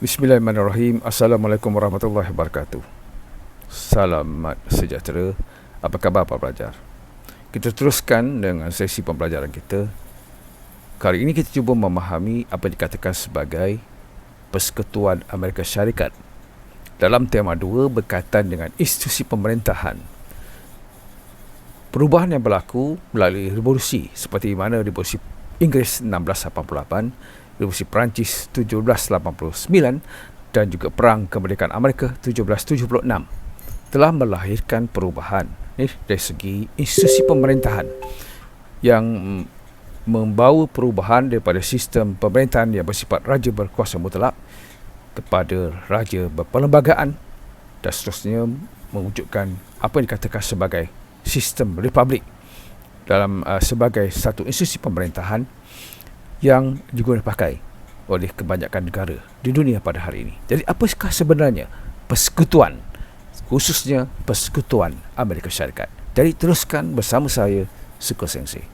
Bismillahirrahmanirrahim. Assalamualaikum warahmatullahi wabarakatuh. Selamat sejahtera. Apa khabar para pelajar? Kita teruskan dengan sesi pembelajaran kita. Kali ini kita cuba memahami apa yang dikatakan sebagai Persekutuan Amerika Syarikat. Dalam tema 2 berkaitan dengan institusi pemerintahan. Perubahan yang berlaku melalui revolusi seperti mana revolusi Inggeris 1688, Revolusi Perancis 1789 dan juga Perang Kemerdekaan Amerika 1776 telah melahirkan perubahan dari segi institusi pemerintahan yang membawa perubahan daripada sistem pemerintahan yang bersifat raja berkuasa mutlak kepada raja berperlembagaan dan seterusnya mewujudkan apa yang dikatakan sebagai sistem republik dalam sebagai satu institusi pemerintahan yang juga dipakai oleh kebanyakan negara di dunia pada hari ini. Jadi apakah sebenarnya persekutuan, khususnya Persekutuan Amerika Syarikat? Jadi teruskan bersama saya, Suko Sensei.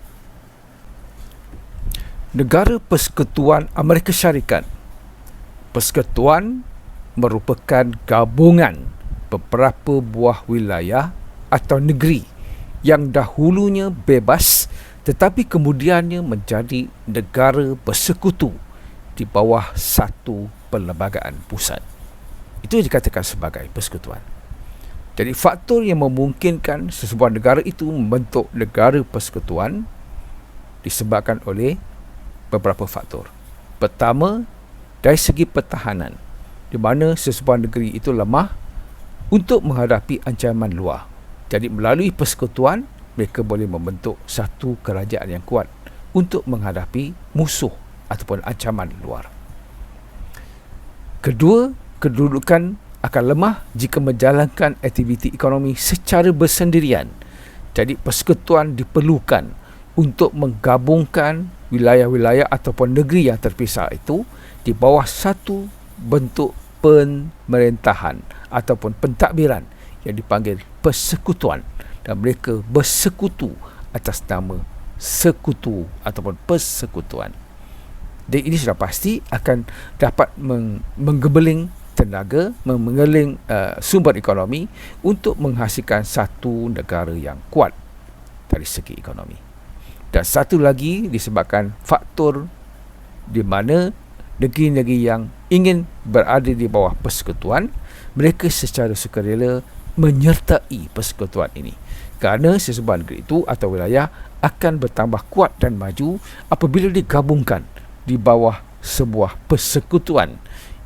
Negara Persekutuan Amerika Syarikat. Persekutuan merupakan gabungan beberapa buah wilayah atau negeri yang dahulunya bebas tetapi kemudiannya menjadi negara bersekutu di bawah satu perlembagaan pusat. Itu yang dikatakan sebagai persekutuan. Jadi faktor yang memungkinkan sesebuah negara itu membentuk negara persekutuan disebabkan oleh beberapa faktor. Pertama, dari segi pertahanan, di mana sesebuah negeri itu lemah untuk menghadapi ancaman luar. Jadi melalui persekutuan, mereka boleh membentuk satu kerajaan yang kuat untuk menghadapi musuh ataupun ancaman luar. Kedua, kedudukan akan lemah jika menjalankan aktiviti ekonomi secara bersendirian. Jadi persekutuan diperlukan untuk menggabungkan wilayah-wilayah ataupun negeri yang terpisah itu di bawah satu bentuk pemerintahan ataupun pentadbiran yang dipanggil persekutuan. Dan mereka bersekutu atas nama sekutu ataupun persekutuan. Dan ini sudah pasti akan dapat menggebeling tenaga, mengeling sumber ekonomi untuk menghasilkan satu negara yang kuat dari segi ekonomi. Dan satu lagi disebabkan faktor di mana negeri-negeri yang ingin berada di bawah persekutuan, mereka secara sukarela menyertai persekutuan ini. Kerana sesebuah negeri itu atau wilayah akan bertambah kuat dan maju apabila digabungkan di bawah sebuah persekutuan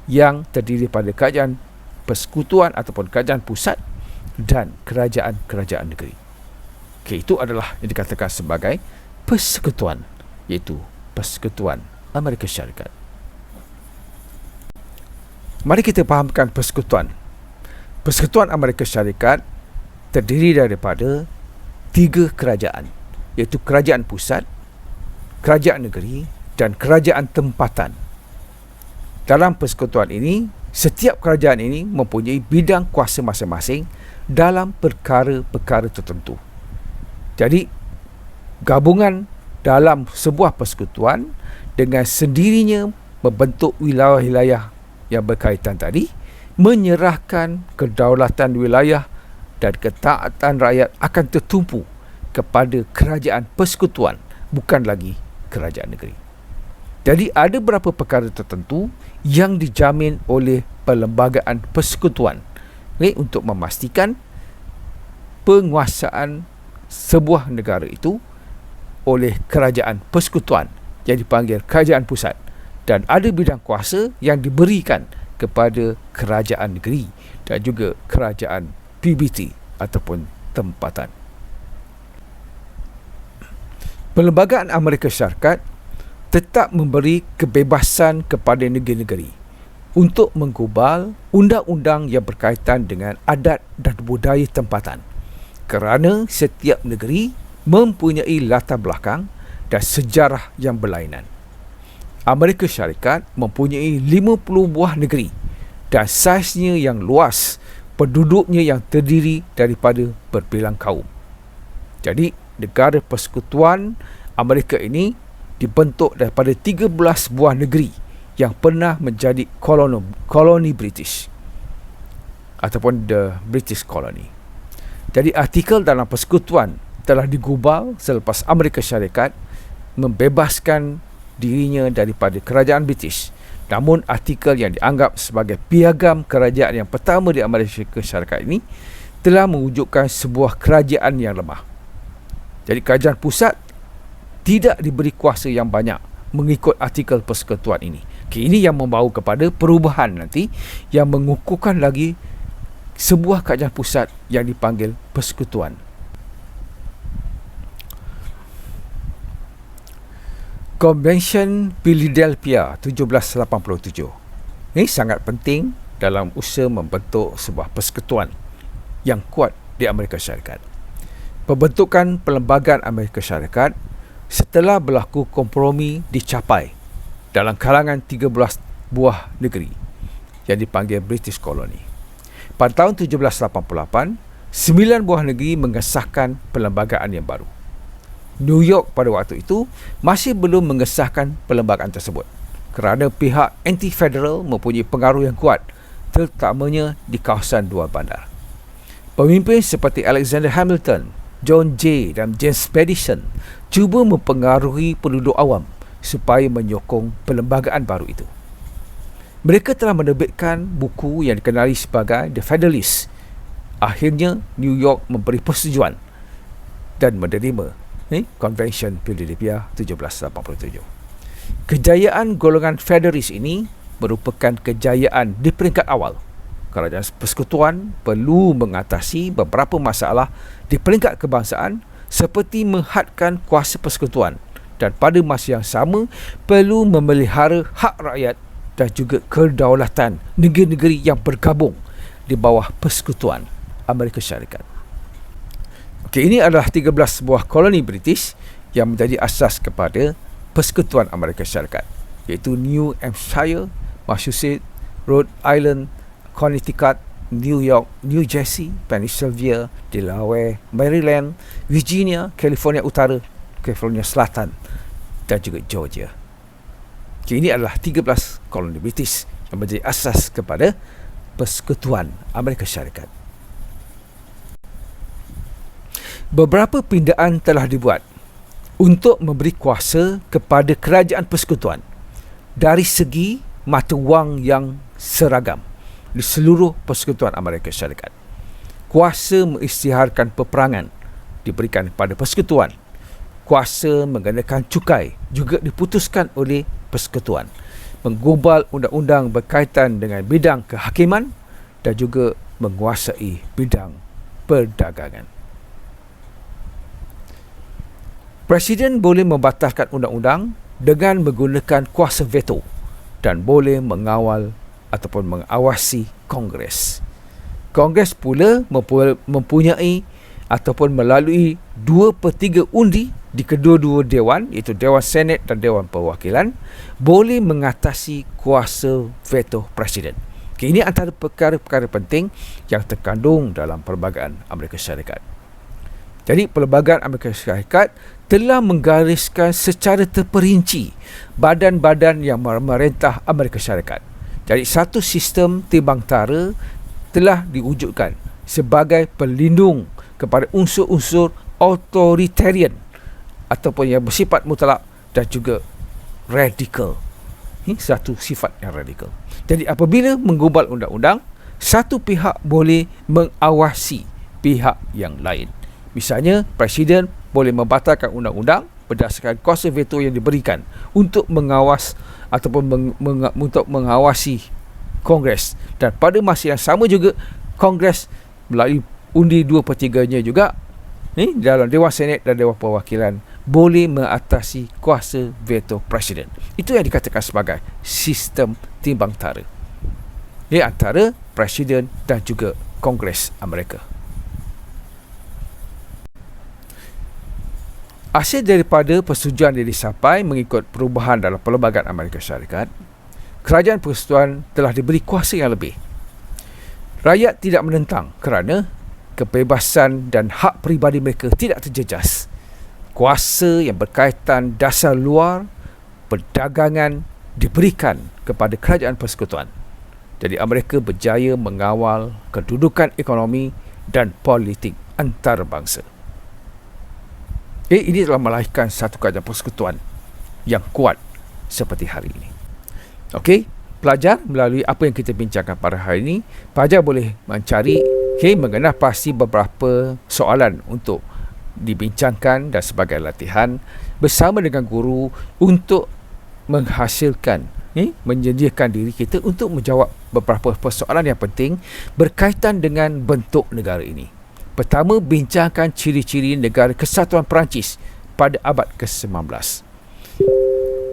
yang terdiri pada kerajaan persekutuan ataupun kerajaan pusat dan kerajaan-kerajaan negeri. Okay, itu adalah yang dikatakan sebagai persekutuan, iaitu Persekutuan Amerika Syarikat. Mari kita fahamkan persekutuan. Persekutuan Amerika Syarikat terdiri daripada 3 kerajaan, iaitu kerajaan pusat, kerajaan negeri dan kerajaan tempatan. Dalam persekutuan ini, setiap kerajaan ini mempunyai bidang kuasa masing-masing dalam perkara-perkara tertentu. Jadi, gabungan dalam sebuah persekutuan dengan sendirinya membentuk wilayah-wilayah yang berkaitan tadi, menyerahkan kedaulatan wilayah dan ketaatan rakyat akan tertumpu kepada kerajaan persekutuan, bukan lagi kerajaan negeri. Jadi ada beberapa perkara tertentu yang dijamin oleh perlembagaan persekutuan untuk memastikan penguasaan sebuah negara itu oleh kerajaan persekutuan yang dipanggil kerajaan pusat, dan ada bidang kuasa yang diberikan kepada kerajaan negeri dan juga kerajaan PBT ataupun tempatan. Perlembagaan Amerika Syarikat tetap memberi kebebasan kepada negeri-negeri untuk menggubal undang-undang yang berkaitan dengan adat dan budaya tempatan, kerana setiap negeri mempunyai latar belakang dan sejarah yang berlainan. Amerika Syarikat mempunyai 50 buah negeri dan saiznya yang luas, penduduknya yang terdiri daripada berbilang kaum. Jadi, negara persekutuan Amerika ini dibentuk daripada 13 buah negeri yang pernah menjadi koloni British ataupun the British colony. Jadi artikel dalam persekutuan telah digubal selepas Amerika Syarikat membebaskan dirinya daripada kerajaan British. Namun artikel yang dianggap sebagai piagam kerajaan yang pertama di Amerika Syarikat ini telah mewujudkan sebuah kerajaan yang lemah. Jadi kerajaan pusat tidak diberi kuasa yang banyak mengikut artikel persekutuan ini. Ini yang membawa kepada perubahan nanti yang mengukuhkan lagi sebuah kerajaan pusat yang dipanggil persekutuan. Convention Philadelphia 1787. Ini sangat penting dalam usaha membentuk sebuah persekutuan yang kuat di Amerika Syarikat. Pembentukan Perlembagaan Amerika Syarikat setelah berlaku kompromi dicapai dalam kalangan 13 buah negeri yang dipanggil British Colony. Pada tahun 1788, 9 buah negeri mengesahkan perlembagaan yang baru. New York pada waktu itu masih belum mengesahkan perlembagaan tersebut kerana pihak anti-federal mempunyai pengaruh yang kuat, terutamanya di kawasan dua bandar. Pemimpin seperti Alexander Hamilton, John Jay dan James Madison cuba mempengaruhi penduduk awam supaya menyokong perlembagaan baru itu. Mereka telah menerbitkan buku yang dikenali sebagai The Federalist. Akhirnya New York memberi persetujuan dan menerima Convention Philadelphia 1787. Kejayaan golongan Federalist ini merupakan kejayaan di peringkat awal. Kerajaan persekutuan perlu mengatasi beberapa masalah di peringkat kebangsaan seperti menghadkan kuasa persekutuan dan pada masa yang sama perlu memelihara hak rakyat dan juga kedaulatan negeri-negeri yang bergabung di bawah persekutuan Amerika Syarikat. Okey, ini adalah 13 buah koloni British yang menjadi asas kepada persekutuan Amerika Syarikat, iaitu New Hampshire, Massachusetts, Rhode Island, Connecticut, New York, New Jersey, Pennsylvania, Delaware, Maryland, Virginia, California Utara, California Selatan dan juga Georgia. Okay, ini adalah 13 koloni British yang menjadi asas kepada persekutuan Amerika Syarikat. Beberapa pindaan telah dibuat untuk memberi kuasa kepada kerajaan persekutuan dari segi mata wang yang seragam di seluruh persekutuan Amerika Syarikat. Kuasa mengisytiharkan peperangan diberikan kepada persekutuan. Kuasa mengenakan cukai juga diputuskan oleh persekutuan. Menggubal undang-undang berkaitan dengan bidang kehakiman dan juga menguasai bidang perdagangan. Presiden boleh membatalkan undang-undang dengan menggunakan kuasa veto dan boleh mengawal ataupun mengawasi Kongres. Kongres pula mempunyai ataupun melalui 2/3 undi di kedua-dua dewan, iaitu Dewan Senat dan Dewan Perwakilan, boleh mengatasi kuasa veto Presiden. Ini antara perkara-perkara penting yang terkandung dalam Perlembagaan Amerika Syarikat. Jadi Perlembagaan Amerika Syarikat telah menggariskan secara terperinci badan-badan yang memerintah Amerika Syarikat. Jadi satu sistem timbang tara telah diwujudkan sebagai pelindung kepada unsur-unsur authoritarian ataupun yang bersifat mutlak dan juga radikal. Ini satu sifat yang radikal. Jadi apabila menggubal undang-undang, satu pihak boleh mengawasi pihak yang lain. Misalnya, Presiden boleh membatalkan undang-undang berdasarkan kuasa veto yang diberikan untuk mengawas ataupun untuk mengawasi Kongres. Dan pada masa yang sama juga, Kongres melalui undi 2/3-nya juga dalam Dewan Senat dan Dewan Perwakilan boleh mengatasi kuasa veto Presiden. Itu yang dikatakan sebagai sistem timbang tara antara Presiden dan juga Kongres Amerika. Hasil daripada persetujuan yang dicapai mengikut perubahan dalam Perlembagaan Amerika Syarikat, kerajaan persekutuan telah diberi kuasa yang lebih. Rakyat tidak menentang kerana kebebasan dan hak peribadi mereka tidak terjejas. Kuasa yang berkaitan dasar luar, perdagangan diberikan kepada kerajaan persekutuan. Jadi Amerika berjaya mengawal kedudukan ekonomi dan politik antarabangsa. Ini telah melahirkan satu kerajaan persekutuan yang kuat seperti hari ini. Okey, pelajar melalui apa yang kita bincangkan pada hari ini, pelajar boleh mencari mengenal pasti beberapa soalan untuk dibincangkan dan sebagai latihan bersama dengan guru untuk menghasilkan menyediakan diri kita untuk menjawab beberapa persoalan yang penting berkaitan dengan bentuk negara ini. Pertama, bincangkan ciri-ciri negara kesatuan Perancis pada abad ke-19.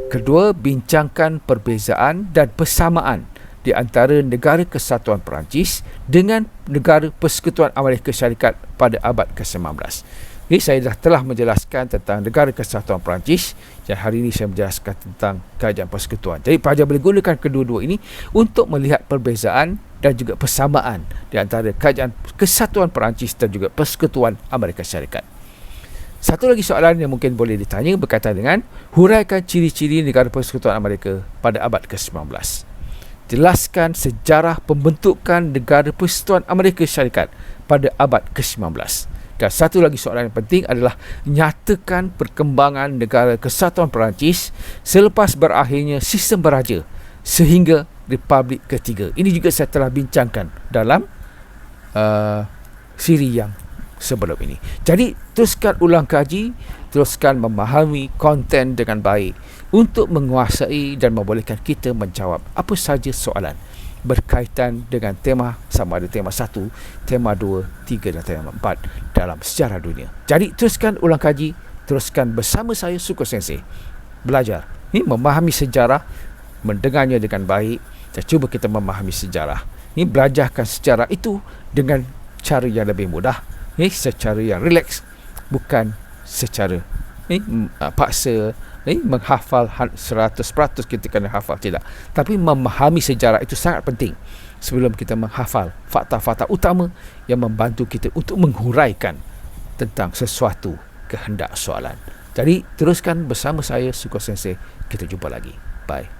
Kedua, bincangkan perbezaan dan persamaan di antara negara kesatuan Perancis dengan negara persekutuan Amerika Syarikat pada abad ke-19. Saya telah menjelaskan tentang negara kesatuan Perancis dan hari ini saya menjelaskan tentang kerajaan persekutuan. Jadi pelajar boleh gunakan kedua-dua ini untuk melihat perbezaan dan juga persamaan di antara kerajaan kesatuan Perancis dan juga persekutuan Amerika Syarikat. Satu lagi soalan yang mungkin boleh ditanya berkaitan dengan huraikan ciri-ciri negara persekutuan Amerika pada abad ke-19. Jelaskan sejarah pembentukan negara persekutuan Amerika Syarikat pada abad ke-19. Dan satu lagi soalan yang penting adalah nyatakan perkembangan negara kesatuan Perancis selepas berakhirnya sistem beraja sehingga Republik Ketiga. Ini juga saya telah bincangkan dalam siri yang sebelum ini. Jadi teruskan ulang kaji, teruskan memahami konten dengan baik untuk menguasai dan membolehkan kita menjawab apa saja soalan berkaitan dengan tema, sama ada tema 1, tema 2, 3 dan tema 4 dalam sejarah dunia. Jadi teruskan ulang kaji, teruskan bersama saya Suko Sensei belajar memahami sejarah, mendengarnya dengan baik dan cuba kita memahami sejarah. Belajarkan sejarah itu dengan cara yang lebih mudah, secara yang rileks, bukan secara paksa menghafal 100% kita kena hafal, tidak. Tapi memahami sejarah itu sangat penting sebelum kita menghafal fakta-fakta utama yang membantu kita untuk menghuraikan tentang sesuatu kehendak soalan. Jadi teruskan bersama saya Suko Sensei. Kita jumpa lagi. Bye.